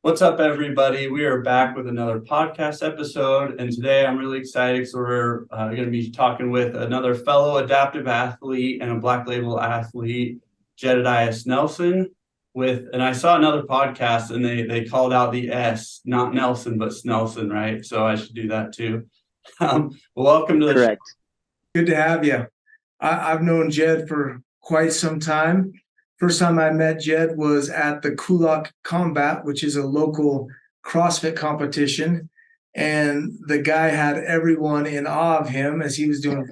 What's up, everybody? We are back with another podcast episode, and today I'm really excited because we're going to be talking with another fellow adaptive athlete and a Black Label athlete, Jedidiah Snelson. And I saw another podcast, and they called out the S, not Nelson, but Snelson, right? So I should do that too. Welcome to the show. Correct. Good to have you. I've known Jed for quite some time. First time I met Jed was at the Kulak Combat, which is a local CrossFit competition. And the guy had everyone in awe of him as he was doing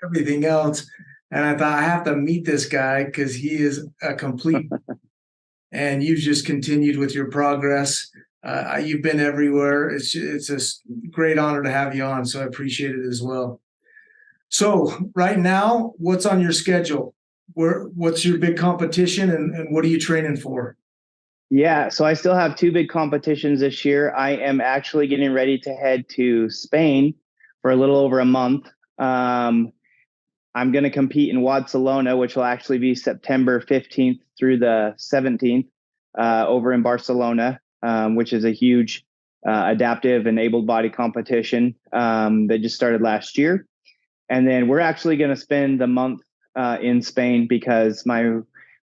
everything else. And I thought, I have to meet this guy because he is a complete. And you've just continued with your progress. You've been everywhere. It's a great honor to have you on. So I appreciate it as well. So right now, what's on your schedule? What's your big competition and what are you training for? Yeah, so I still have two big competitions this year. I am actually getting ready to head to Spain for a little over a month. I'm going to compete in Barcelona, which will actually be September 15th through the 17th over in Barcelona, which is a huge adaptive and able-body competition that just started last year. And then we're actually going to spend the month in Spain because my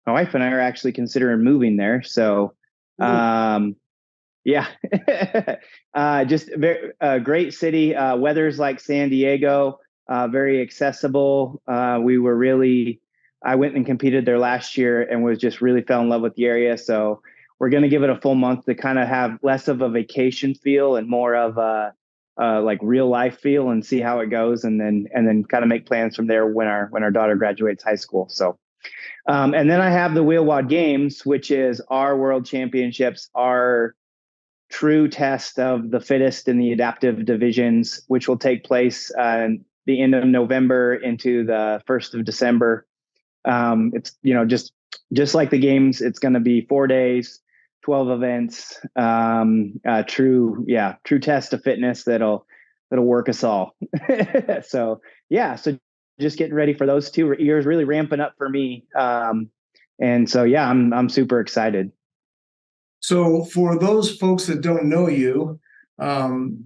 wife and I are actually considering moving there. So, yeah, just a great city. Weather's like San Diego, very accessible. I went and competed there last year and was just really fell in love with the area. So we're going to give it a full month to kind of have less of a vacation feel and more of a like real life feel and see how it goes, and then kind of make plans from there when our daughter graduates high school. So, and then I have the WheelWOD Games, which is our world championships, our true test of the fittest in the adaptive divisions, which will take place the end of November into the 1st of December. It's just like the games. It's going to be 4 days. 12 events, true test of fitness that'll work us all. So just getting ready for those 2 years, really ramping up for me. And so, I'm super excited. So for those folks that don't know you,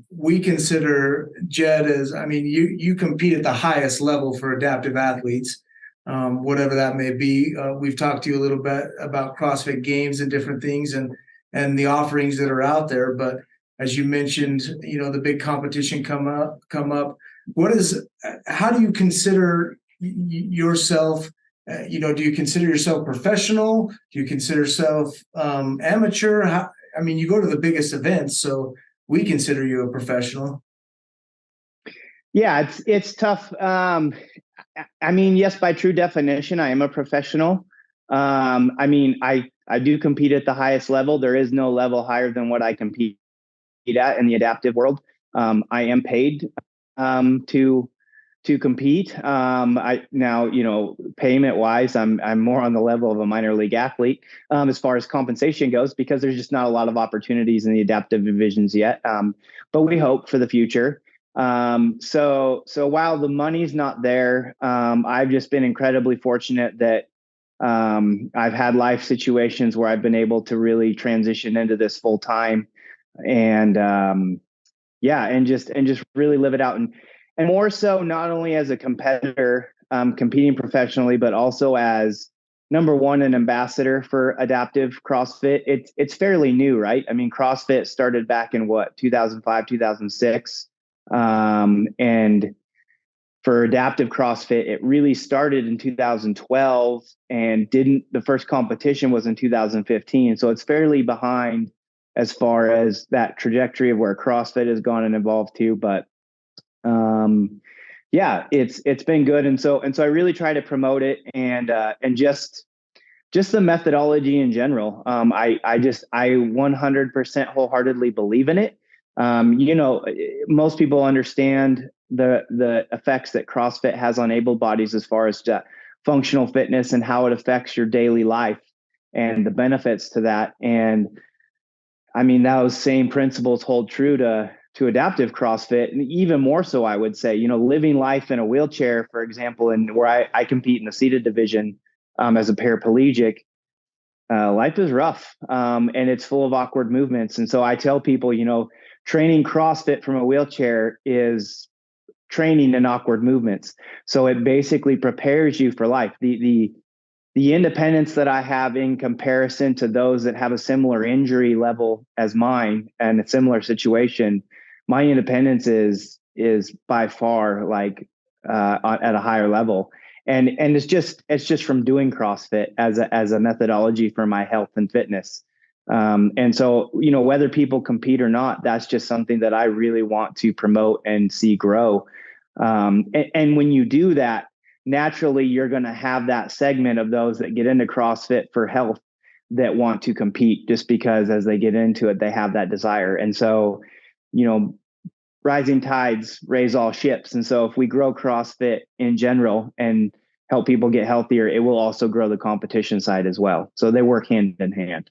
we consider Jed as, you compete at the highest level for adaptive athletes. Whatever that may be. We've talked to you a little bit about CrossFit Games and different things and the offerings that are out there. But as you mentioned, the big competition come up. How do you consider yourself? Do you consider yourself professional? Do you consider yourself amateur? You go to the biggest events, so we consider you a professional. Yeah, it's tough. Yes, by true definition, I am a professional. I do compete at the highest level. There is no level higher than what I compete at in the adaptive world. I am paid to compete. Payment wise, I'm more on the level of a minor league athlete as far as compensation goes, because there's just not a lot of opportunities in the adaptive divisions yet. But we hope for the future. So while the money's not there, I've just been incredibly fortunate that I've had life situations where I've been able to really transition into this full time and just really live it out. And more so, not only as a competitor, competing professionally, but also as number one, an ambassador for adaptive CrossFit. It's fairly new, right? CrossFit started back in 2005, 2006. And for adaptive CrossFit, it really started in 2012 and the first competition was in 2015. So it's fairly behind as far as that trajectory of where CrossFit has gone and evolved to. But, it's been good. And so I really try to promote it and just the methodology in general. I 100% wholeheartedly believe in it. Most people understand the effects that CrossFit has on able bodies as far as functional fitness and how it affects your daily life and the benefits to that. And those same principles hold true to adaptive CrossFit, and even more so, I would say, living life in a wheelchair, for example, and where I compete in the seated division as a paraplegic. Life is rough, and it's full of awkward movements. And so I tell people, training CrossFit from a wheelchair is training in awkward movements. So it basically prepares you for life. The independence that I have in comparison to those that have a similar injury level as mine and a similar situation, my independence is by far like at a higher level. And it's just from doing CrossFit as a methodology for my health and fitness. And so, whether people compete or not, that's just something that I really want to promote and see grow. And when you do that, naturally you're going to have that segment of those that get into CrossFit for health that want to compete just because as they get into it, they have that desire. And so, rising tides raise all ships. And so if we grow CrossFit in general and help people get healthier, it will also grow the competition side as well. So they work hand in hand.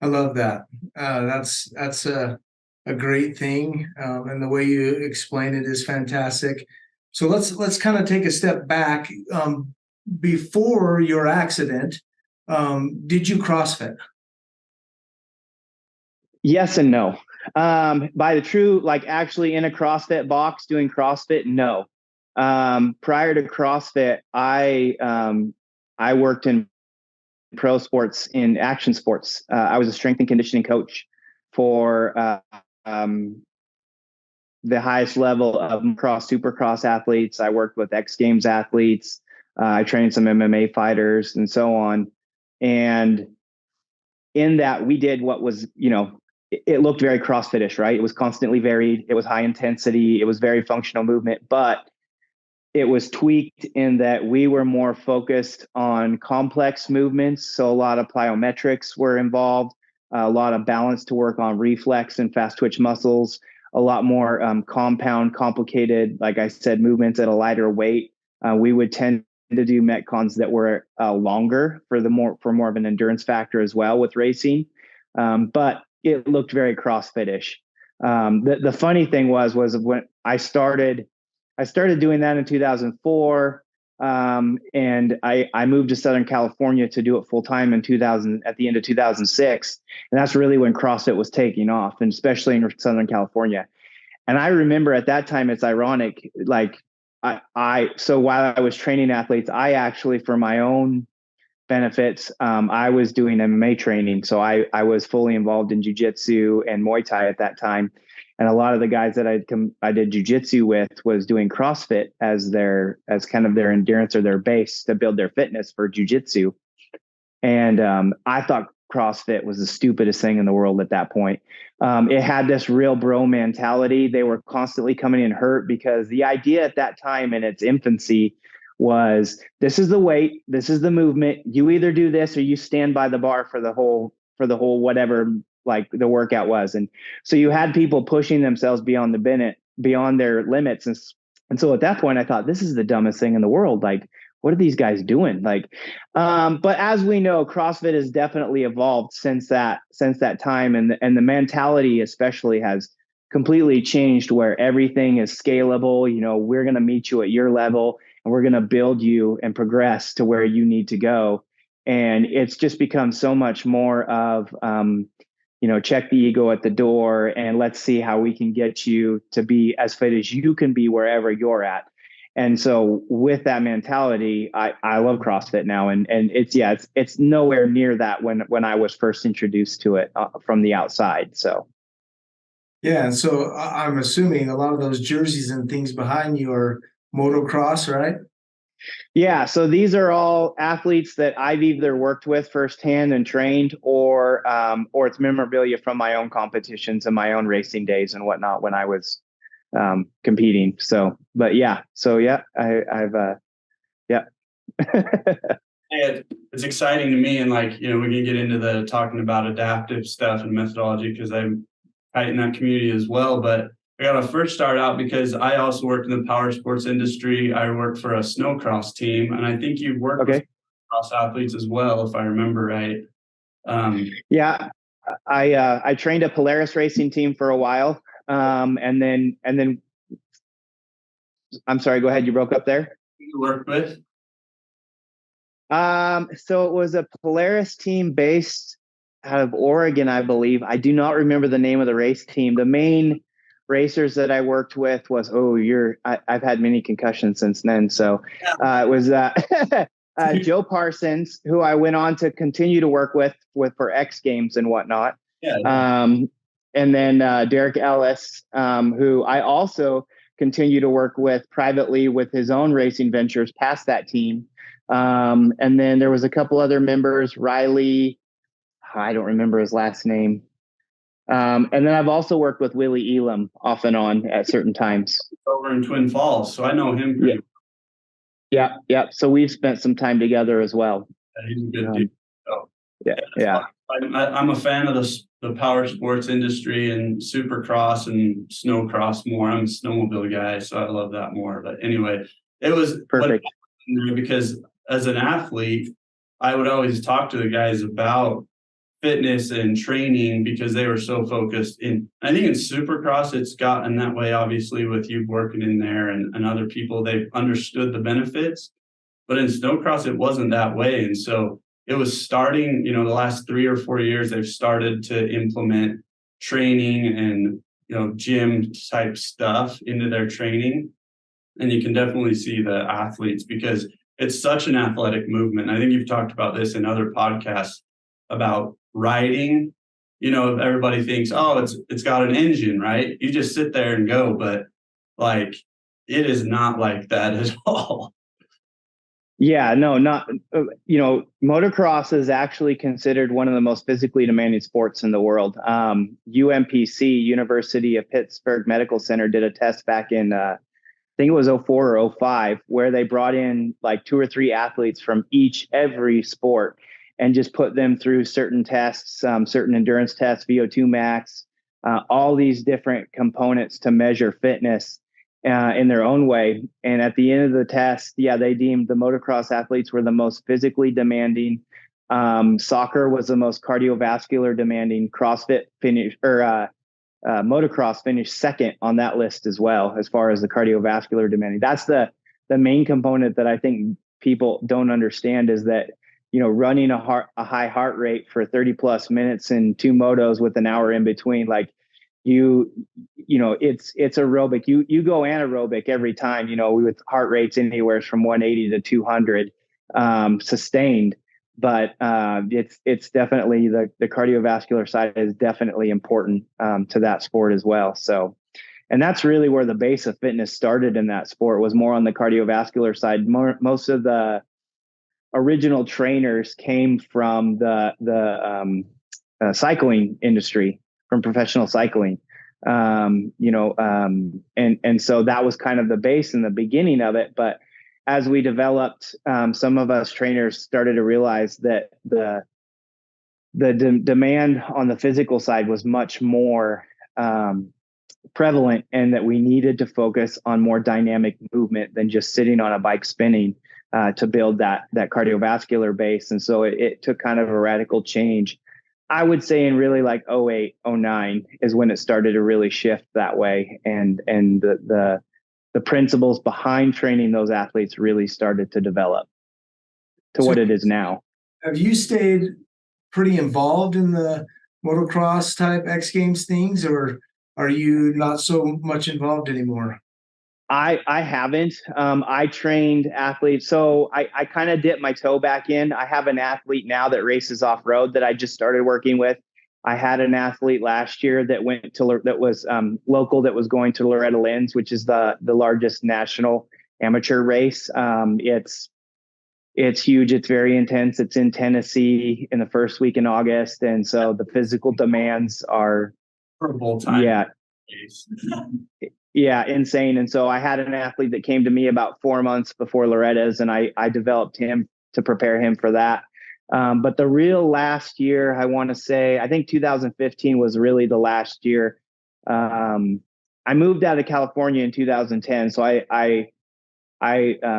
I love that. That's a great thing, and the way you explain it is fantastic. So let's kind of take a step back. Before your accident, did you CrossFit? Yes and no. By the true, like actually in a CrossFit box doing CrossFit, no. Prior to CrossFit, I worked in pro sports, in action sports. I was a strength and conditioning coach for the highest level of supercross athletes. I worked with X Games athletes. I trained some MMA fighters and so on. And in that, we did what was, it looked very CrossFit-ish, right? It was constantly varied. It was high intensity. It was very functional movement, but it was tweaked in that we were more focused on complex movements. So a lot of plyometrics were involved, a lot of balance to work on reflex and fast twitch muscles, a lot more compound, complicated, like I said, movements at a lighter weight. We would tend to do metcons that were longer for more of an endurance factor as well with racing. But it looked very CrossFit-ish. The funny thing was when I started doing that in 2004. And I moved to Southern California to do it full time at the end of 2006. And that's really when CrossFit was taking off, and especially in Southern California. And I remember at that time, it's ironic, like so while I was training athletes, I actually, for my own benefits, I was doing MMA training. So I was fully involved in jiu-jitsu and Muay Thai at that time. And a lot of the guys that I did jiu-jitsu with was doing CrossFit as kind of their endurance or their base to build their fitness for jiu-jitsu. And I thought CrossFit was the stupidest thing in the world at that point. It had this real bro mentality. They were constantly coming in hurt because the idea at that time in its infancy was, this is the weight, this is the movement. You either do this or you stand by the bar for the whole whatever like the workout was. And so you had people pushing themselves beyond their limits. And so at that point I thought, this is the dumbest thing in the world. Like, what are these guys doing? Like, but as we know, CrossFit has definitely evolved since that time. And the mentality especially has completely changed, where everything is scalable. We're going to meet you at your level and we're going to build you and progress to where you need to go. And it's just become so much more of, check the ego at the door and let's see how we can get you to be as fit as you can be wherever you're at. And so with that mentality, I love CrossFit now. And it's nowhere near that when I was first introduced to it from the outside. So. Yeah. And so I'm assuming a lot of those jerseys and things behind you are motocross, right? Yeah, so these are all athletes that I've either worked with firsthand and trained, or it's memorabilia from my own competitions and my own racing days and whatnot when I was competing. So, but yeah, I've yeah. It's exciting to me, and we can get into the talking about adaptive stuff and methodology because I'm tight in that community as well. But I got to first start out because I also worked in the power sports industry. I worked for a snowcross team, and I think you've worked with cross athletes as well, if I remember right. Yeah, I trained a Polaris racing team for a while, and then I'm sorry. Go ahead. You broke up there. You worked with? So it was a Polaris team based out of Oregon, I believe. I do not remember the name of the race team. The main racers that I worked with was I've had many concussions since then. So it was Joe Parsons, who I went on to continue to work with for X Games and whatnot. Yeah. And then Derek Ellis, who I also continue to work with privately with his own racing ventures past that team. And then there was a couple other members, Riley, I don't remember his last name. And then I've also worked with Willie Elam off and on at certain times. Over in Twin Falls, so I know him pretty well. Yeah. So we've spent some time together as well. He's a good dude. So, yeah. I'm a fan of the power sports industry and supercross and snowcross more. I'm a snowmobile guy, so I love that more. But anyway, it was perfect because as an athlete, I would always talk to the guys about fitness and training because they were so focused in. I think in supercross, it's gotten that way, obviously, with you working in there and other people. They've understood the benefits, but in snowcross, it wasn't that way. And so it was starting, the last 3 or 4 years, they've started to implement training and, gym type stuff into their training. And you can definitely see the athletes because it's such an athletic movement. I think you've talked about this in other podcasts about riding. Everybody thinks, oh, it's got an engine, right? You just sit there and go, but like it is not like that at all. Yeah, no, not, motocross is actually considered one of the most physically demanding sports in the world. UMPC, University of Pittsburgh Medical Center, did a test back in, I think it was 04 or 05, where they brought in like 2 or 3 athletes from every sport and just put them through certain tests, certain endurance tests, VO2 max, all these different components to measure fitness in their own way. And at the end of the test, they deemed the motocross athletes were the most physically demanding. Soccer was the most cardiovascular demanding. CrossFit finished, or motocross finished second on that list as well, as far as the cardiovascular demanding. That's the main component that I think people don't understand is that, running a high heart rate for 30 plus minutes in 2 motos with an hour in between, like it's aerobic. You go anaerobic every time, with heart rates anywhere from 180 to 200 sustained. But it's definitely the cardiovascular side is definitely important to that sport as well. So, and that's really where the base of fitness started in that sport, was more on the cardiovascular side. Most of the original trainers came from the cycling industry, from professional cycling. And so that was kind of the base in the beginning of it. But as we developed, some of us trainers started to realize that the demand on the physical side was much more prevalent, and that we needed to focus on more dynamic movement than just sitting on a bike spinning to build that cardiovascular base. And so it took kind of a radical change. I would say in really like 08, 09 is when it started to really shift that way. And the principles behind training those athletes really started to develop to what it is now. Have you stayed pretty involved in the motocross type X Games things, or are you not so much involved anymore? I haven't. I trained athletes. So I kind of dipped my toe back in. I have an athlete now that races off road that I just started working with. I had an athlete last year that was local, that was going to Loretta Lynn's, which is the largest national amateur race. It's huge. It's very intense. It's in Tennessee in the first week in August. And so the physical demands are, yeah, insane. And so I had an athlete that came to me about 4 months before Loretta's, and I developed him to prepare him for that. But the real last year, I want to say, I think 2015 was really the last year. I moved out of California in 2010. So I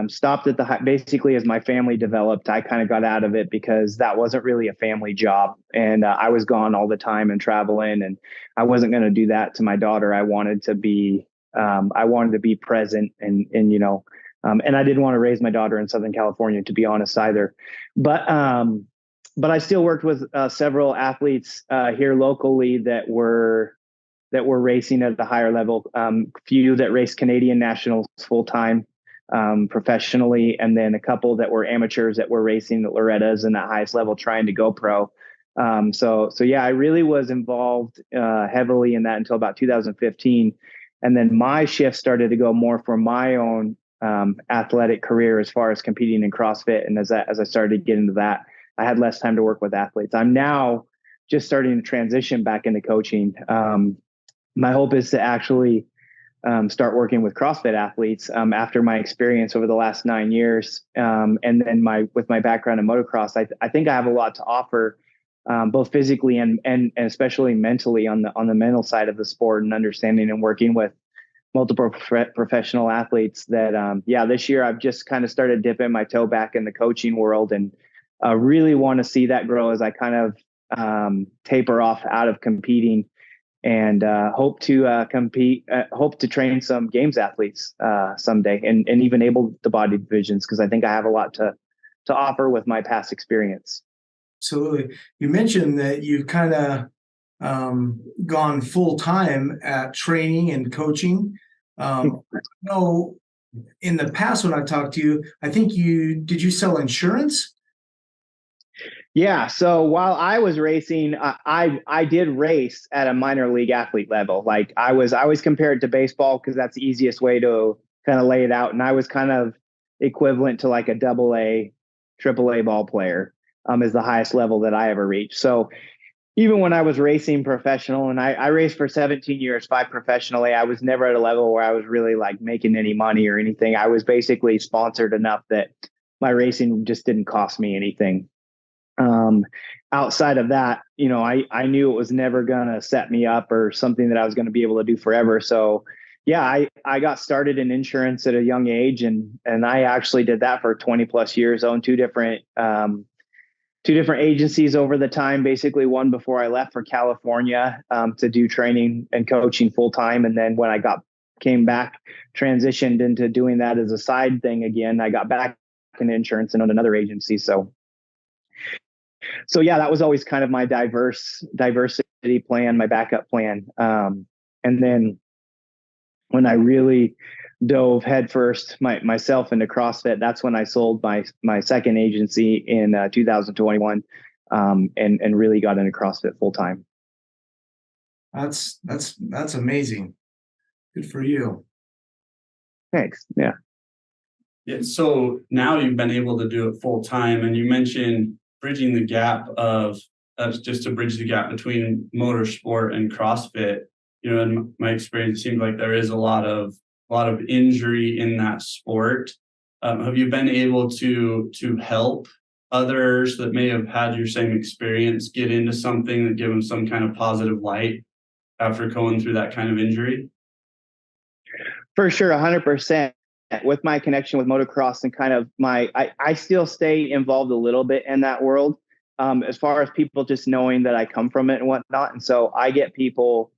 stopped at basically as my family developed, I kind of got out of it because that wasn't really a family job. And I was gone all the time and traveling, and I wasn't going to do that to my daughter. I wanted to be present and And I didn't want to raise my daughter in Southern California, to be honest, either. But I still worked with several athletes here locally that were racing at the higher level. Few that raced Canadian nationals full time professionally, and then a couple that were amateurs that were racing the Loretta's and that highest level, trying to go pro. So yeah, I really was involved heavily in that until about 2015, and then my shift started to go more for my own athletic career as far as competing in CrossFit. And as I started to get into that, I had less time to work with athletes. I'm now just starting to transition back into coaching. My hope is to actually start working with CrossFit athletes after my experience over the last 9 years. And then with my background in motocross, I think I have a lot to offer, both physically and especially mentally on the mental side of the sport, and understanding and working with multiple professional athletes that, this year I've just kind of started dipping my toe back in the coaching world, and really want to see that grow as I kind of taper off out of competing, and hope to train some games athletes someday, and even able the body divisions, because I think I have a lot to offer with my past experience. Absolutely. You mentioned that you've kind of gone full time at training and coaching. No, in the past when I talked to you, I think did you sell insurance? Yeah. So while I was racing, I did race at a minor league athlete level. Like I was compared to baseball because that's the easiest way to kind of lay it out. And I was kind of equivalent to like a AA, AAA ball player, is the highest level that I ever reached. So even when I was racing professional, and I raced for 17 years, 5 professionally, I was never at a level where I was really like making any money or anything. I was basically sponsored enough that my racing just didn't cost me anything. Outside of that, I knew it was never going to set me up or something that I was going to be able to do forever. So yeah, I got started in insurance at a young age, and I actually did that for 20 plus years, owned two different agencies over the time, basically one before I left for California to do training and coaching full time. And then when I came back, transitioned into doing that as a side thing again, I got back in insurance and owned another agency. So yeah, that was always kind of my diversity plan, my backup plan. And then when I really dove headfirst myself into CrossFit, that's when I sold my second agency in 2021, and really got into CrossFit full time. That's amazing. Good for you. Thanks. Yeah. Yeah. So now you've been able to do it full time, and you mentioned bridging the gap just to bridge the gap between motorsport and CrossFit. In my experience, it seems like there is a lot of injury in that sport. Have you been able to help others that may have had your same experience get into something that give them some kind of positive light after going through that kind of injury? For sure, 100%. With my connection with motocross and kind of I still stay involved a little bit in that world, as far as people just knowing that I come from it and whatnot. And so I get people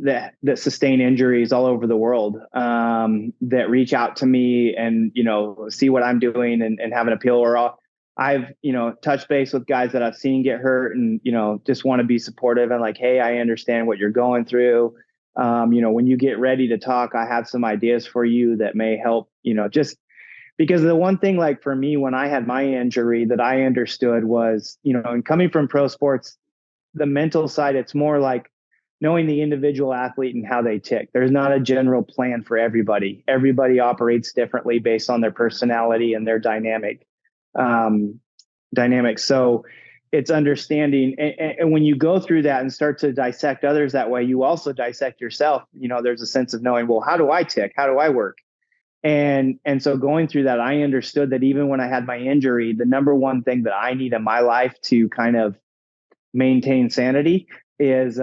that sustain injuries all over the world, that reach out to me and, see what I'm doing and have an appeal. Or I've, touched base with guys that I've seen get hurt and, just want to be supportive and like, hey, I understand what you're going through. When you get ready to talk, I have some ideas for you that may help, just because the one thing, like for me, when I had my injury that I understood was, and coming from pro sports, the mental side, it's more like knowing the individual athlete and how they tick. There's not a general plan for everybody. Everybody operates differently based on their personality and their dynamic. So it's understanding. And when you go through that and start to dissect others that way, you also dissect yourself. There's a sense of knowing, well, how do I tick? How do I work? And so going through that, I understood that even when I had my injury, the number one thing that I need in my life to kind of maintain sanity is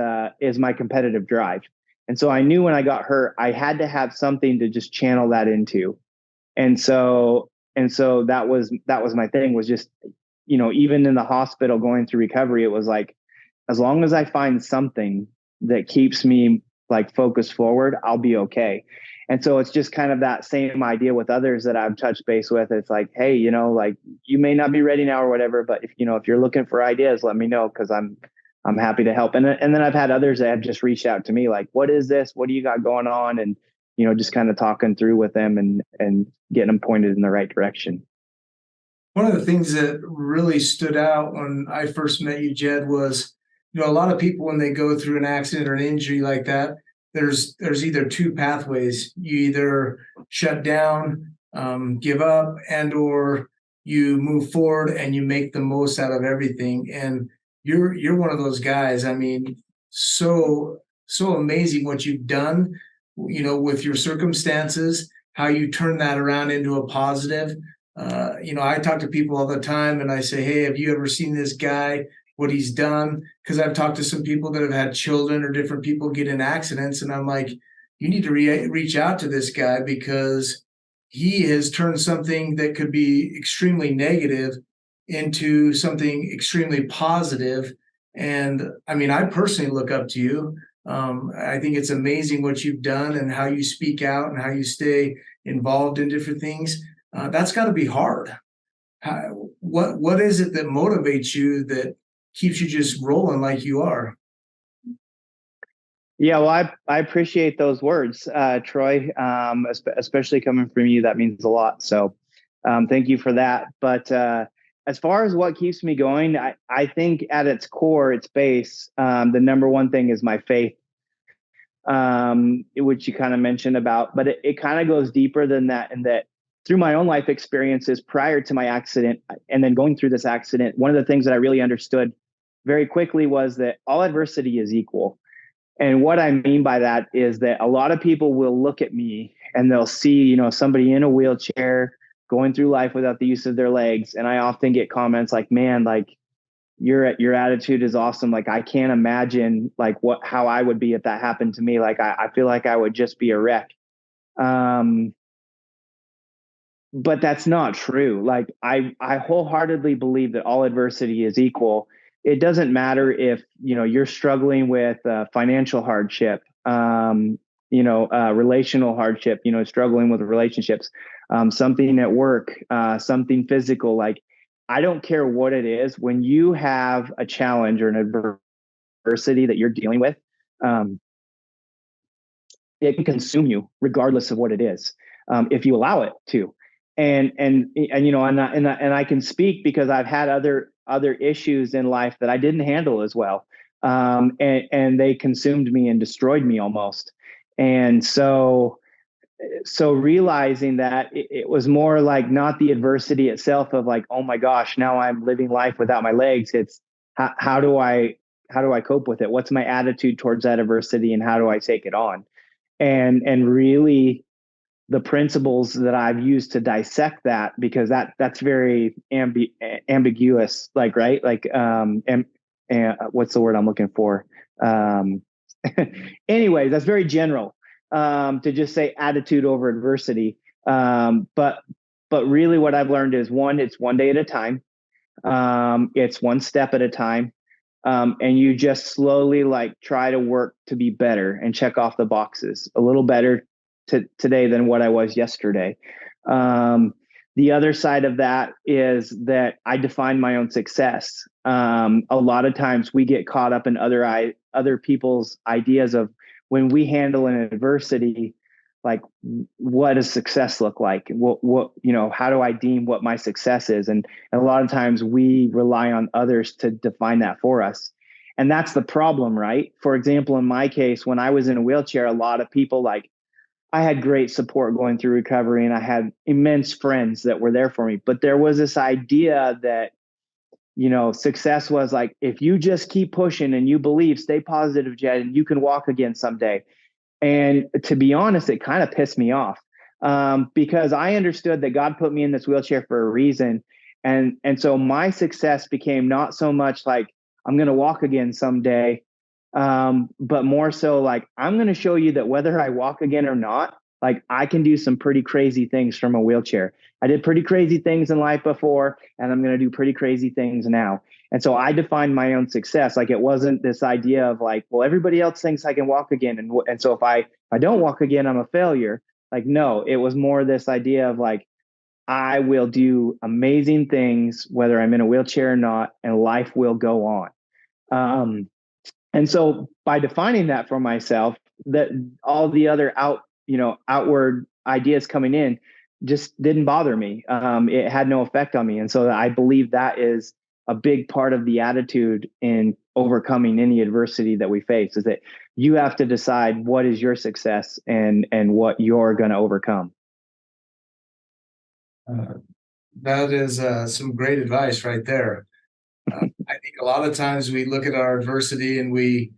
my competitive drive. And so I knew when I got hurt, I had to have something to just channel that into. And so that was my thing, was just, even in the hospital going through recovery, it was like, as long as I find something that keeps me like focused forward, I'll be okay. And so it's just kind of that same idea with others that I've touched base with. It's like, hey, like you may not be ready now or whatever, but if you're looking for ideas, let me know, because I'm happy to help. And then I've had others that have just reached out to me like, what is this? What do you got going on? And just kind of talking through with them and getting them pointed in the right direction. One of the things that really stood out when I first met you, Jed, was, a lot of people, when they go through an accident or an injury like that, there's either two pathways. You either shut down, give up, and or you move forward and you make the most out of everything. And you're one of those guys. I mean, so amazing what you've done, with your circumstances, how you turn that around into a positive. I talk to people all the time and I say, hey, have you ever seen this guy, what he's done? Because I've talked to some people that have had children or different people get in accidents. And I'm like, you need to reach out to this guy, because he has turned something that could be extremely negative into something extremely positive. And I mean, I personally look up to you. I think it's amazing what you've done and how you speak out and how you stay involved in different things. That's got to be hard. What is it that motivates you, that keeps you just rolling like you are? Yeah, well, I appreciate those words, Troy, especially coming from you. That means a lot. So thank you for that. But as far as what keeps me going, I think at its core, its base, the number one thing is my faith, which you kind of mentioned about. But it kind of goes deeper than that, in that through my own life experiences prior to my accident and then going through this accident, one of the things that I really understood very quickly was that all adversity is equal. And what I mean by that is that a lot of people will look at me and they'll see, somebody in a wheelchair going through life without the use of their legs. And I often get comments like, man, like your attitude is awesome. Like, I can't imagine like how I would be if that happened to me. Like, I feel like I would just be a wreck. But that's not true. Like, I wholeheartely believe that all adversity is equal. It doesn't matter if, you're struggling with financial hardship, relational hardship, struggling with relationships, something at work, something physical. Like, I don't care what it is. When you have a challenge or an adversity that you're dealing with, it can consume you regardless of what it is, if you allow it to. And I can speak because I've had other issues in life that I didn't handle as well, and they consumed me and destroyed me almost. And so realizing that it was more like not the adversity itself of like, oh my gosh, now I'm living life without my legs. It's how do I cope with it? What's my attitude towards that adversity, and how do I take it on? And really, the principles that I've used to dissect that, because that's very ambiguous, like, right? Like, and what's the word I'm looking for? Anyway, that's very general, to just say attitude over adversity. But really what I've learned is, one, it's one day at a time. It's one step at a time. And you just slowly like try to work to be better and check off the boxes a little better today than what I was yesterday. The other side of that is that I define my own success. A lot of times we get caught up in other people's ideas of when we handle an adversity, like, what does success look like? What how do I deem what my success is? And a lot of times we rely on others to define that for us. And that's the problem, right? For example, in my case, when I was in a wheelchair, a lot of people, like, I had great support going through recovery and I had immense friends that were there for me. But there was this idea that, success was like, if you just keep pushing and you believe, stay positive, Jed, and you can walk again someday. And to be honest, it kind of pissed me off, because I understood that God put me in this wheelchair for a reason. And so my success became not so much like, I'm going to walk again someday, but more so like, I'm going to show you that whether I walk again or not, like, I can do some pretty crazy things from a wheelchair. I did pretty crazy things in life before, and I'm going to do pretty crazy things now. And so I defined my own success. Like, it wasn't this idea of like, well, everybody else thinks I can walk again. And so if I don't walk again, I'm a failure. Like, no, it was more this idea of like, I will do amazing things, whether I'm in a wheelchair or not, and life will go on. And so by defining that for myself, that all the other outward ideas coming in just didn't bother me. It had no effect on me. And so I believe that is a big part of the attitude in overcoming any adversity that we face, is that you have to decide what is your success and what you're going to overcome. That is some great advice right there. I think a lot of times we look at our adversity and we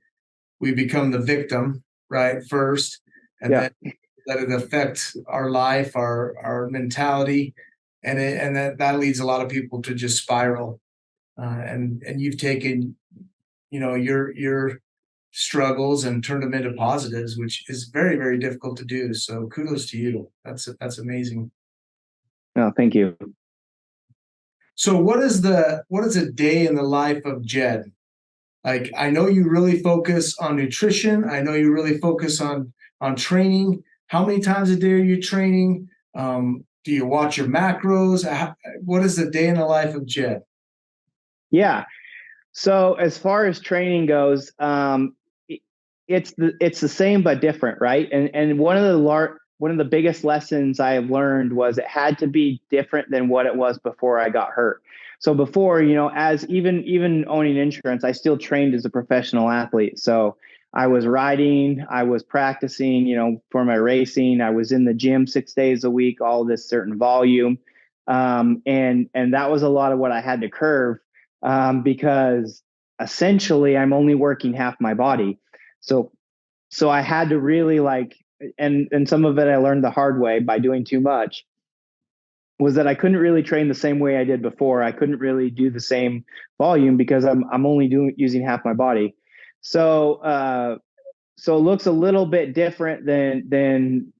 become the victim, right, first, and Yeah. then let it affect our life, our mentality, and that leads a lot of people to just spiral. And you've taken, your struggles and turned them into positives, which is very, very difficult to do. So kudos to you. That's amazing. No, thank you. So what is a day in the life of Jed? Like, I know you really focus on nutrition. I know you really focus on training. How many times a day are you training? Do you watch your macros? What is the day in the life of Jed? Yeah. So as far as training goes, it's the same but different, right? And one of the biggest lessons I have learned was it had to be different than what it was before I got hurt. So before, as even owning insurance, I still trained as a professional athlete. So I was riding, I was practicing, for my racing. I was in the gym 6 days a week, all this certain volume, and that was a lot of what I had to curve, because essentially I'm only working half my body. So I had to really and some of it I learned the hard way by doing too much, was that I couldn't really train the same way I did before. I couldn't really do the same volume because I'm only using half my body. So it looks a little bit different than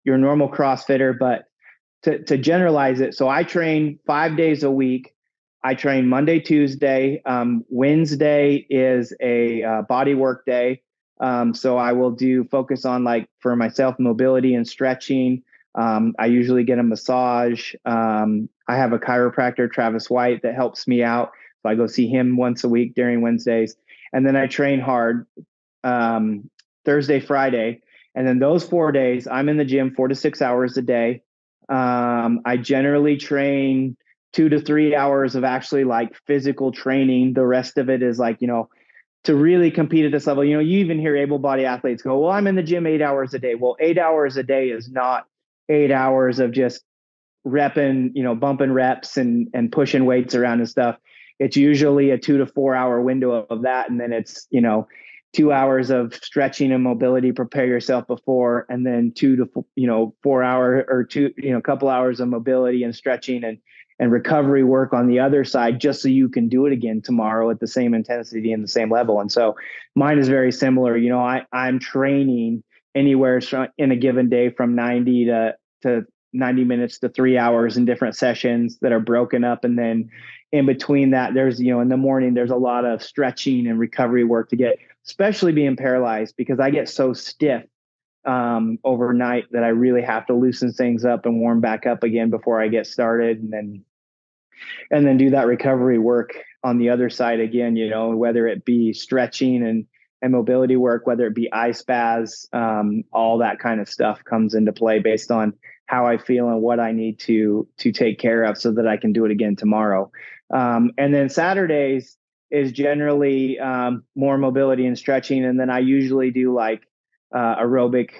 your normal CrossFitter, but to generalize it, so I train 5 days a week. I train Monday, Tuesday. Wednesday is a body work day. So I will focus on, like, for myself, mobility and stretching. I usually get a massage. I have a chiropractor, Travis White, that helps me out. So I go see him once a week during Wednesdays. And then I train hard Thursday, Friday. And then those 4 days, I'm in the gym 4 to 6 hours a day. I generally train 2 to 3 hours of actually like physical training. The rest of it is like, to really compete at this level. You even hear able-bodied athletes go, well, I'm in the gym 8 hours a day. Well, 8 hours a day is not 8 hours of just repping, bumping reps and pushing weights around and stuff. It's usually a 2 to 4 hour window of that. And then it's, 2 hours of stretching and mobility, prepare yourself before, and then 2 to 4 hour or two, a couple hours of mobility and stretching and recovery work on the other side, just so you can do it again tomorrow at the same intensity and the same level. And so mine is very similar. I'm training anywhere in a given day from 90 to 90 minutes to 3 hours in different sessions that are broken up. And then in between that, there's, in the morning, there's a lot of stretching and recovery work to get, especially being paralyzed, because I get so stiff overnight that I really have to loosen things up and warm back up again before I get started. And then do that recovery work on the other side again, whether it be stretching and mobility work, whether it be ice baths, all that kind of stuff comes into play based on how I feel and what I need to take care of so that I can do it again tomorrow. And then Saturdays is generally more mobility and stretching. And then I usually do like aerobic,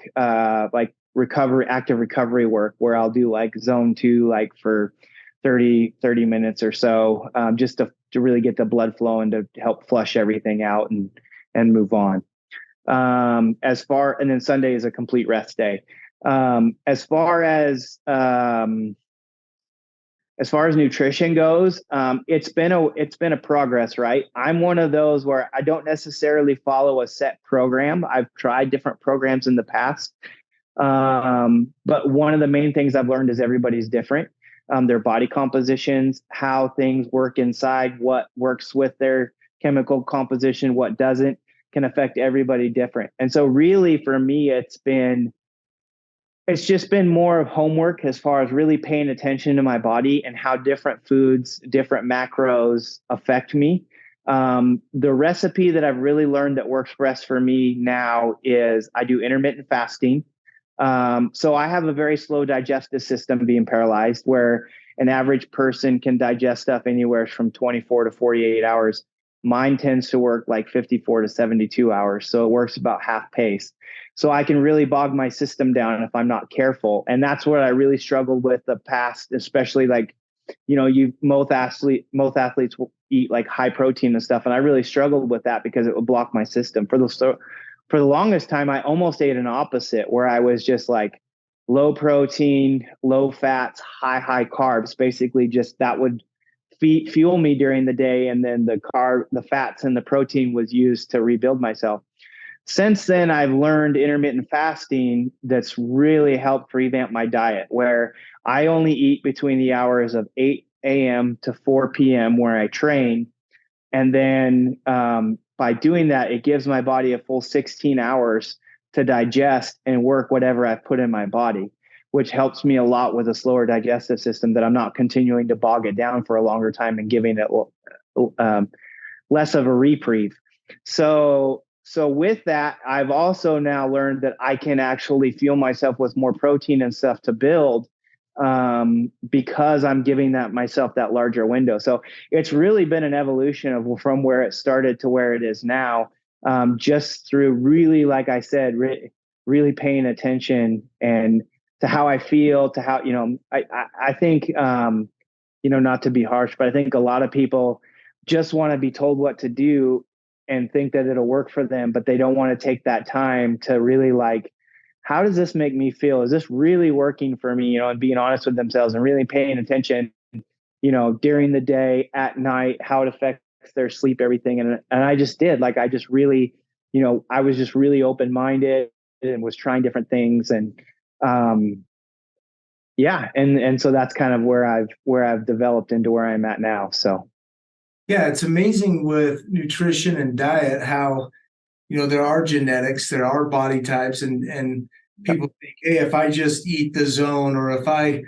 like active recovery work, where I'll do like zone 2, like for 30 minutes or so, just to really get the blood flowing, to help flush everything out and move on. And then Sunday is a complete rest day. As far as nutrition goes, it's been a progress, right? I'm one of those where I don't necessarily follow a set program. I've tried different programs in the past. But one of the main things I've learned is everybody's different. Their body compositions, how things work inside, what works with their chemical composition, what doesn't, can affect everybody different. And so really for me, it's been It's just been more of homework as far as really paying attention to my body and how different foods, different macros affect me. The recipe that I've really learned that works best for me now is I do intermittent fasting. So I have a very slow digestive system being paralyzed, where an average person can digest stuff anywhere from 24 to 48 hours. Mine tends to work like 54 to 72 hours. So it works about half pace. So I can really bog my system down if I'm not careful. And that's what I really struggled with the past, especially like, most athletes will eat like high protein and stuff. And I really struggled with that because it would block my system. For the longest time, I almost ate an opposite, where I was just like low protein, low fats, high carbs. Basically, just that would fuel me during the day, and then the fats and the protein was used to rebuild myself. Since then, I've learned intermittent fasting that's really helped revamp my diet, where I only eat between the hours of 8 a.m. to 4 p.m. where I train. And then by doing that, it gives my body a full 16 hours to digest and work whatever I've put in my body, which helps me a lot with a slower digestive system, that I'm not continuing to bog it down for a longer time and giving it less of a reprieve. So with that, I've also now learned that I can actually fuel myself with more protein and stuff to build, because I'm giving myself that larger window. So it's really been an evolution from where it started to where it is now, just through really, like I said, really paying attention and to how I feel, to how, I think, not to be harsh, but I think a lot of people just want to be told what to do and think that it'll work for them, but they don't want to take that time to really like, how does this make me feel? Is this really working for me? And being honest with themselves and really paying attention, during the day, at night, how it affects their sleep, everything. And I just did, like, I just really, I was just really open-minded and was trying different things. And, and so that's kind of where I've developed into where I'm at now. So. Yeah, it's amazing with nutrition and diet how, there are genetics, there are body types, and people think, hey, if I just eat the zone, or if I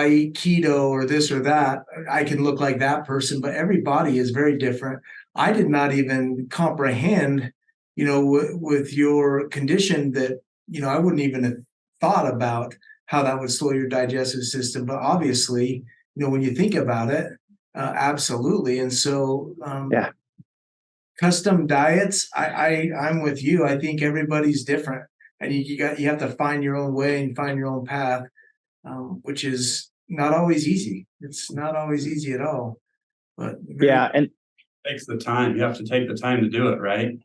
eat keto or this or that, I can look like that person. But every body is very different. I did not even comprehend, with your condition that, I wouldn't even have thought about how that would slow your digestive system. But obviously, when you think about it, absolutely. And so, Yeah. Custom diets, I'm with you. I think everybody's different, and you have to find your own way and find your own path, which is not always easy. It's not always easy at all. But and it takes the time. You have to take the time to do it, right?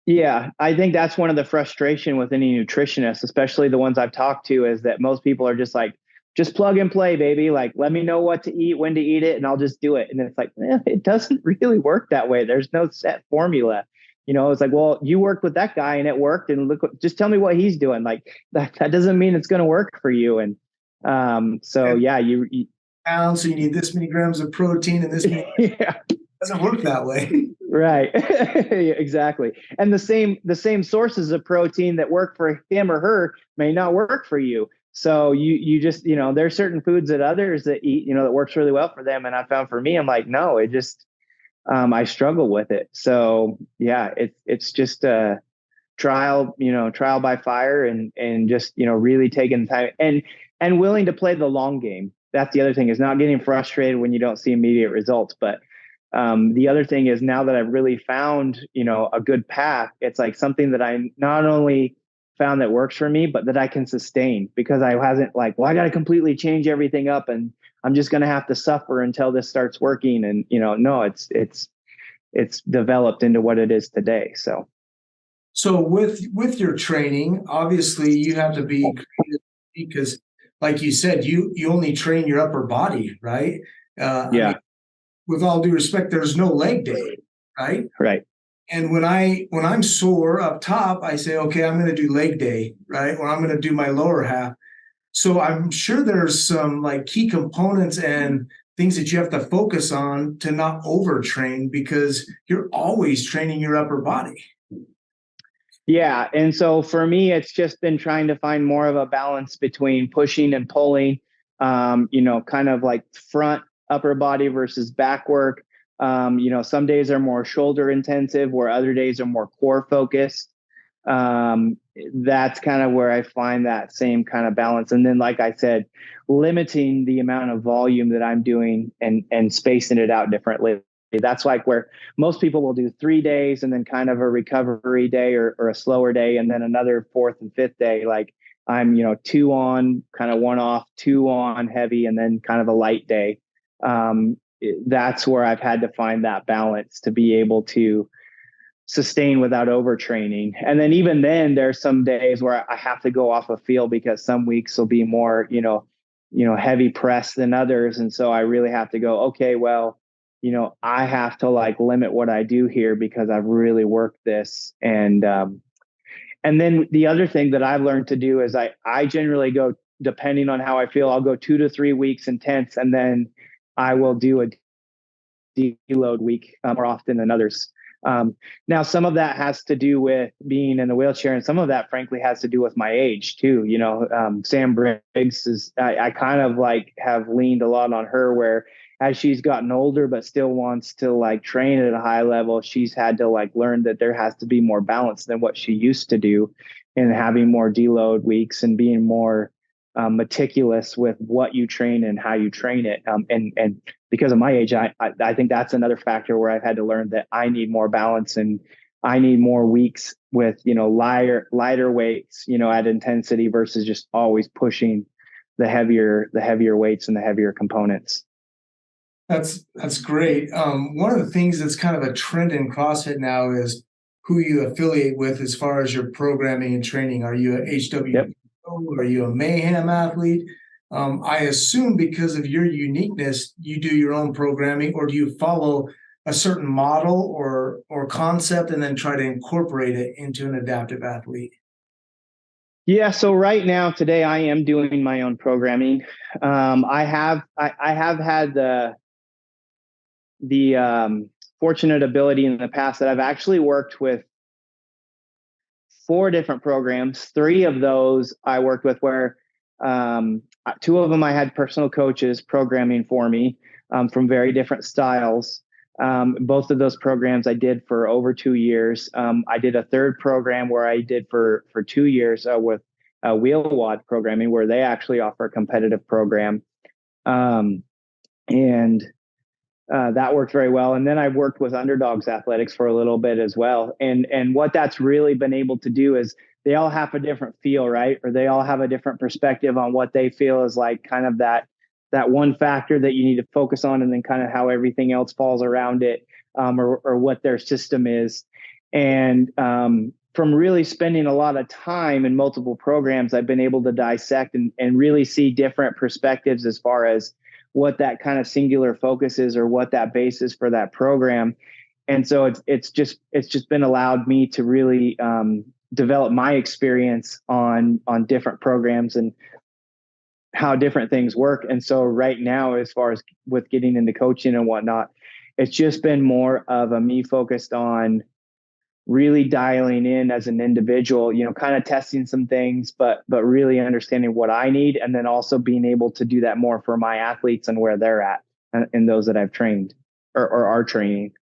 Yeah, I think that's one of the frustration with any nutritionist, especially the ones I've talked to, is that most people are just like, just plug and play, baby. Like, let me know what to eat, when to eat it, and I'll just do it. And it's like, it doesn't really work that way. There's no set formula. It's like, well, you worked with that guy and it worked, and just tell me what he's doing. Like that doesn't mean it's going to work for you. And you pounds, so you need this many grams of protein and this many. Yeah. It doesn't work that way. Right. Exactly. And the same sources of protein that work for him or her may not work for you. So you just, there's certain foods that others that eat, that works really well for them. And I found for me, I'm like, no, it just, I struggle with it. So yeah, it's just a trial by fire, and just, really taking time and willing to play the long game. That's the other thing, is not getting frustrated when you don't see immediate results. But the other thing is, now that I've really found, a good path, it's like something that I not only found that works for me, but that I can sustain, because I wasn't like, well, I got to completely change everything up and I'm just going to have to suffer until this starts working. And, no, it's developed into what it is today. So with your training, obviously you have to be creative, because like you said, you only train your upper body, right? Yeah. I mean, with all due respect, there's no leg day, right? Right. And when I'm sore up top, I say, okay, I'm going to do leg day, right? Or I'm going to do my lower half. So I'm sure there's some like key components and things that you have to focus on to not overtrain, because you're always training your upper body. Yeah. And so for me, it's just been trying to find more of a balance between pushing and pulling, kind of like front upper body versus back work. Some days are more shoulder intensive, where other days are more core focused. um, that's kind of where I find that same kind of balance. And then, like I said, limiting the amount of volume that I'm doing and spacing it out differently. That's like where most people will do 3 days and then kind of a recovery day or a slower day, and then another fourth and fifth day. Like I'm, two on, kind of one off, two on heavy, and then kind of a light day. That's where I've had to find that balance to be able to sustain without overtraining. And then even then, there's some days where I have to go off a field because some weeks will be more, heavy press than others. And so I really have to go, okay, well, I have to like limit what I do here because I've really worked this. And then the other thing that I've learned to do is I generally go, depending on how I feel, I'll go 2 to 3 weeks intense, and then I will do a deload week more often than others. Now, some of that has to do with being in a wheelchair, and some of that, frankly, has to do with my age too. Sam Briggs is, I kind of like have leaned a lot on her, where as she's gotten older, but still wants to like train at a high level, she's had to like learn that there has to be more balance than what she used to do, and having more deload weeks and being more meticulous with what you train and how you train it. And because of my age, I think that's another factor where I've had to learn that I need more balance, and I need more weeks with, lighter weights, at intensity versus just always pushing the heavier weights and the heavier components. That's great. One of the things that's kind of a trend in CrossFit now is who you affiliate with as far as your programming and training. Are you a HW? Yep. Are you a Mayhem athlete? I assume because of your uniqueness, you do your own programming, or do you follow a certain model or concept and then try to incorporate it into an adaptive athlete? Yeah. So right now, today, I am doing my own programming. I have had the fortunate ability in the past that I've actually worked with 4 different programs. 3 of those I worked with where 2 of them I had personal coaches programming for me from very different styles. Both of those programs I did for over 2 years. I did a third program where I did for 2 years with WheelWOD programming, where they actually offer a competitive program. And that worked very well. And then I worked with Underdogs Athletics for a little bit as well. And what that's really been able to do is they all have a different feel, right? Or they all have a different perspective on what they feel is like kind of that one factor that you need to focus on, and then kind of how everything else falls around it, or what their system is. And from really spending a lot of time in multiple programs, I've been able to dissect and really see different perspectives as far as what that kind of singular focus is, or what that base is for that program. And so it's just been allowed me to really develop my experience on different programs and how different things work. And so right now, as far as with getting into coaching and whatnot, it's just been more of a me focused on really dialing in as an individual, kind of testing some things, but really understanding what I need, and then also being able to do that more for my athletes and where they're at, and those that I've trained or are training.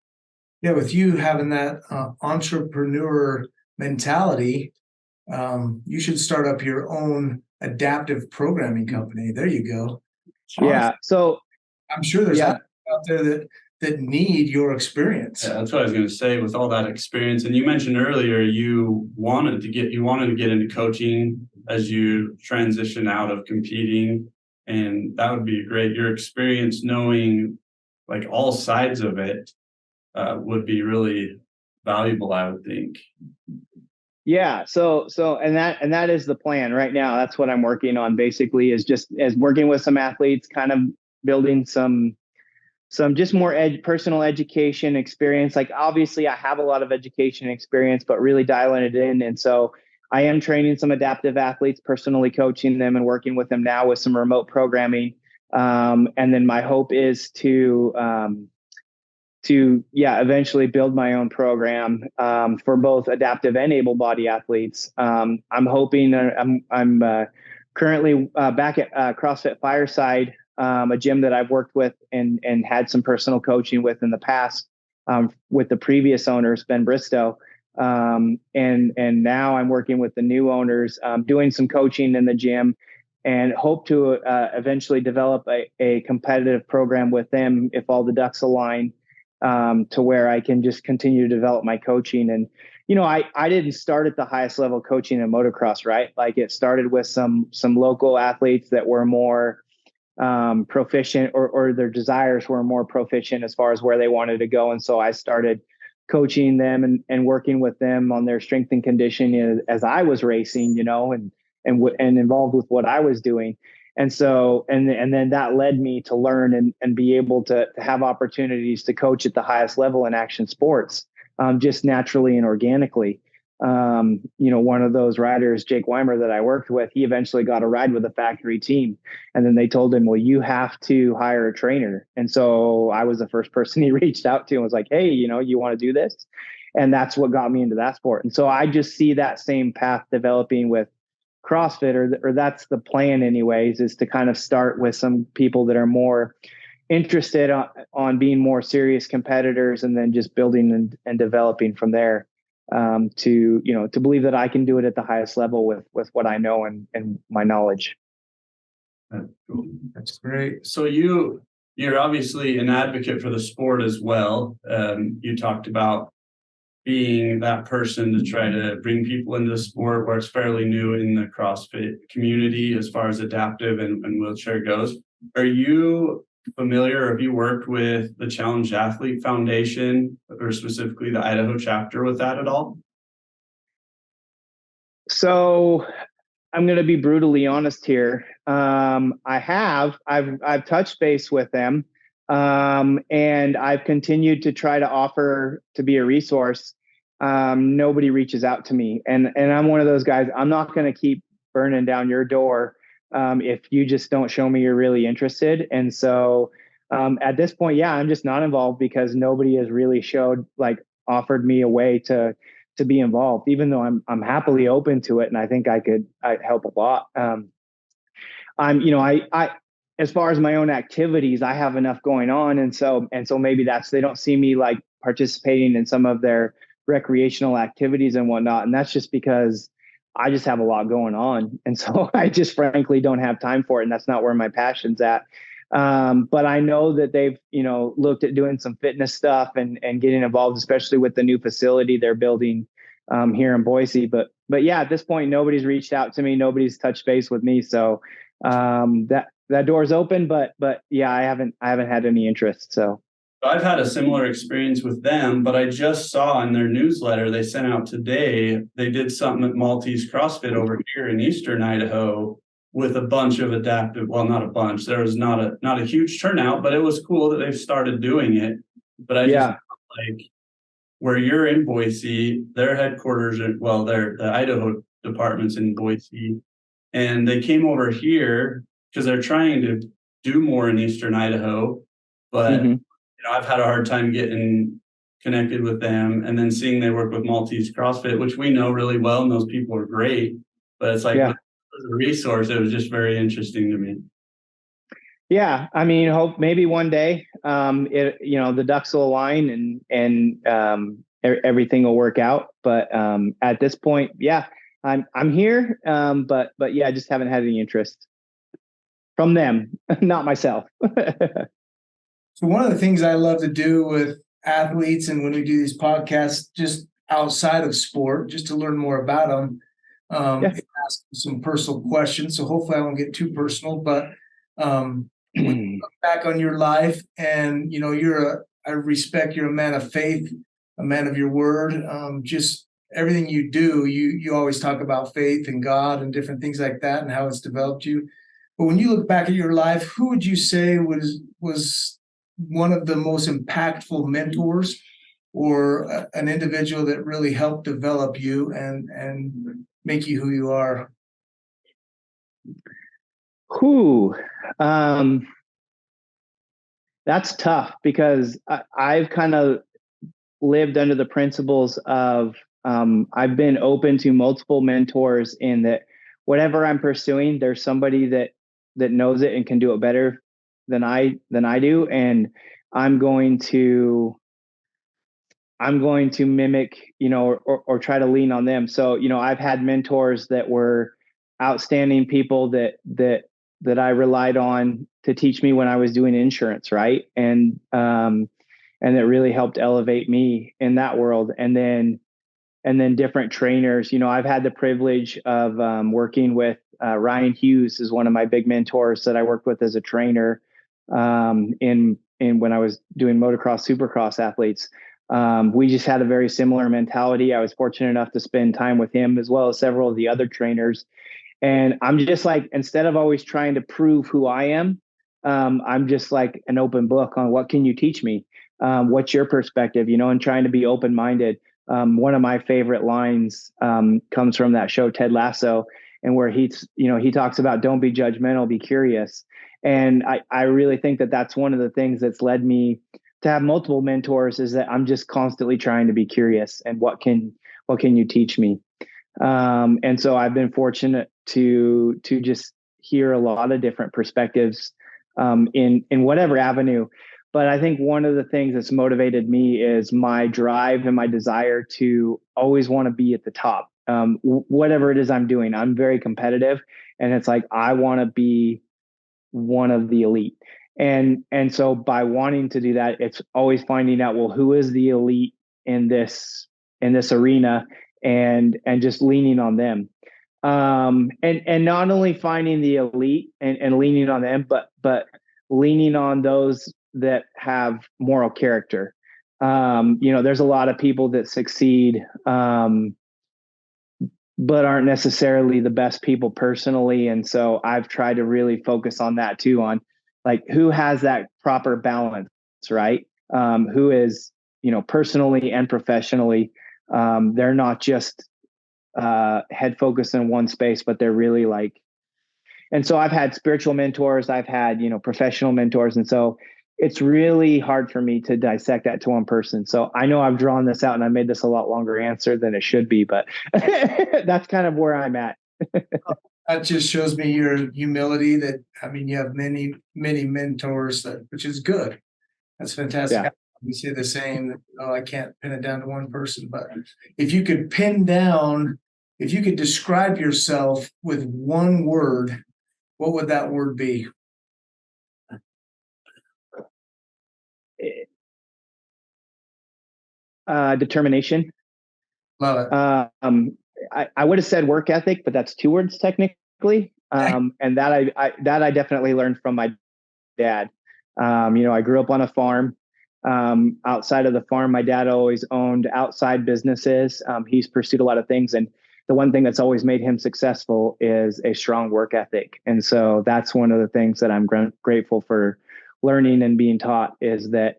Yeah, with you having that entrepreneur mentality, you should start up your own adaptive programming company. There you go. Yeah. So I'm sure there's yeah. out there that need your experience. Yeah, that's what I was going to say. With all that experience, and you mentioned earlier you wanted to get into coaching as you transition out of competing, and that would be great. Your experience, knowing like all sides of it, would be really valuable, I would think. Yeah. So and that is the plan right now. That's what I'm working on, basically, is just as working with some athletes, kind of building some just more personal education experience. Like obviously I have a lot of education experience, but really dialing it in. And so I am training some adaptive athletes, personally coaching them and working with them now with some remote programming. And then my hope is to eventually build my own program for both adaptive and able-bodied athletes. I'm hoping I'm currently back at CrossFit Fireside, a gym that I've worked with and had some personal coaching with in the past with the previous owners, Ben Bristow. And now I'm working with the new owners, doing some coaching in the gym, and hope to eventually develop a competitive program with them if all the ducks align, to where I can just continue to develop my coaching. And, I didn't start at the highest level coaching in motocross, right? Like, it started with some local athletes that were more proficient, or their desires were more proficient as far as where they wanted to go. And so I started coaching them and working with them on their strength and conditioning as I was racing, and involved with what I was doing. And so, and then that led me to learn and be able to have opportunities to coach at the highest level in action sports, just naturally and organically. One of those riders, Jake Weimer, that I worked with, he eventually got a ride with a factory team. And then they told him, well, you have to hire a trainer. And so I was the first person he reached out to and was like, hey, you want to do this? And that's what got me into that sport. And so I just see that same path developing with CrossFit, or that's the plan anyways, is to kind of start with some people that are more interested on being more serious competitors, and then just building and developing from there, to believe that I can do it at the highest level with what I know and my knowledge. That's great. So you're obviously an advocate for the sport as well. You talked about being that person to try to bring people into the sport where it's fairly new in the CrossFit community as far as adaptive and wheelchair goes. Are you familiar, or have you worked with the Challenged Athlete Foundation, or specifically the Idaho chapter, with that at all? So I'm going to be brutally honest here. I've touched base with them, and I've continued to try to offer to be a resource. Nobody reaches out to me, and I'm one of those guys. I'm not going to keep burning down your door if you just don't show me you're really interested. And so at this point, I'm just not involved because nobody has really offered me a way to be involved, even though I'm happily open to it. And I think I'd help a lot. I as far as my own activities, I have enough going on. And so maybe they don't see me like participating in some of their recreational activities and whatnot. And that's just because I just have a lot going on. And so I just frankly don't have time for it. And that's not where my passion's at. But I know that they've, looked at doing some fitness stuff and getting involved, especially with the new facility they're building here in Boise. But at this point, nobody's reached out to me. Nobody's touched base with me. So that door's open, but I haven't had any interest. So I've had a similar experience with them, but I just saw in their newsletter they sent out today, they did something at Maltese CrossFit over here in Eastern Idaho with a bunch of adaptive, well, not a bunch, there was not a huge turnout, but it was cool that they've started doing it. But I just like, where you're in Boise, their headquarters the Idaho department's in Boise, and they came over here because they're trying to do more in Eastern Idaho, but I've had a hard time getting connected with them, and then seeing they work with Maltese CrossFit, which we know really well, and those people are great. But it's like, as a resource, it was just very interesting to me. Yeah, I mean, hope maybe one day, the ducks will align and everything will work out. But at this point, I'm here, but I just haven't had any interest from them, not myself. So one of the things I love to do with athletes, and when we do these podcasts, just outside of sport, just to learn more about them, ask some personal questions. So hopefully I won't get too personal, but when you look back on your life, and I respect you're a man of faith, a man of your word. Just everything you do, you always talk about faith and God and different things like that, and how it's developed you. But when you look back at your life, who would you say was one of the most impactful mentors, or an individual that really helped develop you and make you who you are? That's tough because I've kind of lived under the principles of I've been open to multiple mentors in that whatever I'm pursuing, there's somebody that knows it and can do it better than I do, and I'm going to I'm going to mimic, or try to lean on them. So, I've had mentors that were outstanding people that I relied on to teach me when I was doing insurance, right? And that really helped elevate me in that world. And then different trainers. I've had the privilege of working with Ryan Hughes is one of my big mentors that I worked with as a trainer in when I was doing motocross, supercross athletes. We just had a very similar mentality. I was fortunate enough to spend time with him as well as several of the other trainers. And I'm just like, instead of always trying to prove who I am, I'm just like an open book on what can you teach me? What's your perspective, and trying to be open-minded. One of my favorite lines comes from that show, Ted Lasso, and where he talks about don't be judgmental, be curious. And I really think that that's one of the things that's led me to have multiple mentors is that I'm just constantly trying to be curious and what can you teach me? And so I've been fortunate to just hear a lot of different perspectives in whatever avenue. But I think one of the things that's motivated me is my drive and my desire to always want to be at the top. Whatever it is I'm doing, I'm very competitive, and it's like I want to be one of the elite. And so by wanting to do that, it's always finding out, well, who is the elite in this arena, and just leaning on them. And not only finding the elite and leaning on them, but leaning on those that have moral character. There's a lot of people that succeed, but aren't necessarily the best people personally. And so I've tried to really focus on that too, on like who has that proper balance, right? Who is, personally and professionally, they're not just head focused in one space, but they're really like, and so I've had spiritual mentors, I've had, professional mentors. And so it's really hard for me to dissect that to one person. So I know I've drawn this out and I made this a lot longer answer than it should be, but that's kind of where I'm at. That just shows me your humility you have many, many mentors which is good. That's fantastic. Yeah. We say the same, I can't pin it down to one person, but if you could describe yourself with one word, what would that word be? Determination. Love it. I would have said work ethic, but that's two words technically. And that I definitely learned from my dad. I grew up on a farm. Outside of the farm, my dad always owned outside businesses. He's pursued a lot of things, and the one thing that's always made him successful is a strong work ethic. And so that's one of the things that I'm grateful for learning and being taught, is that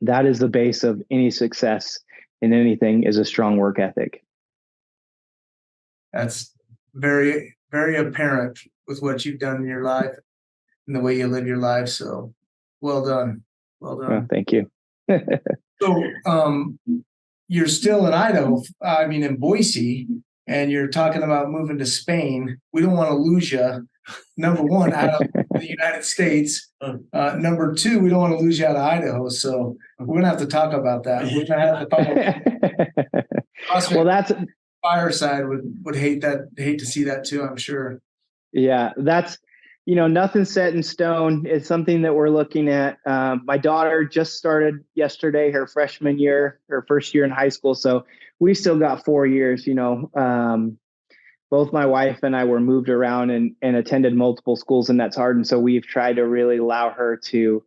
is the base of any success in anything, is a strong work ethic. That's very, very apparent with what you've done in your life and the way you live your life. So well done. Well done. Well, thank you. So you're still in Idaho, in Boise, and you're talking about moving to Spain. We don't want to lose you. Number one, out of the United States. Number two, we don't want to lose you out of Idaho. So we're going to have to talk about that. We're going to have to talk. Well, that's Fireside would hate to see that too, I'm sure. Yeah, that's, nothing's set in stone. It's something that we're looking at. My daughter just started yesterday, her freshman year, her first year in high school. So we still got 4 years, both my wife and I were moved around and attended multiple schools, and that's hard. And so we've tried to really allow her to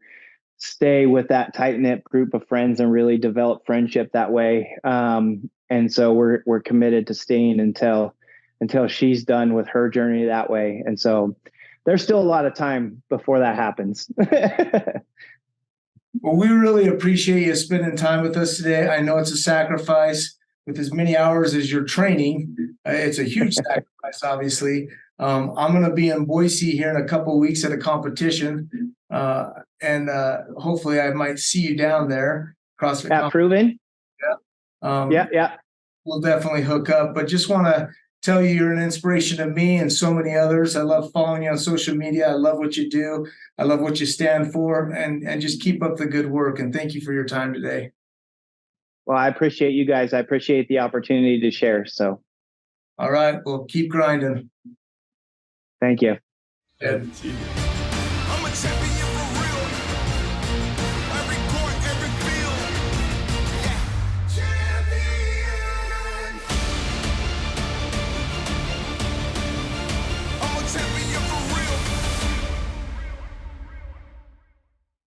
stay with that tight knit group of friends and really develop friendship that way. And so we're committed to staying until she's done with her journey that way. And so there's still a lot of time before that happens. Well, we really appreciate you spending time with us today. I know it's a sacrifice with as many hours as you're training. It's a huge sacrifice, obviously. I'm going to be in Boise here in a couple of weeks at a competition. and hopefully I might see you down there. CrossFit. At Proven. Yeah. We'll definitely hook up, but just want to tell you you're an inspiration to me and so many others. I love following you on social media. I love what you do. I love what you stand for, and just keep up the good work. And thank you for your time today. Well, I appreciate you guys. I appreciate the opportunity to share. So, all right. Well, keep grinding. Thank you. Yeah. See you. I'm a champion for real.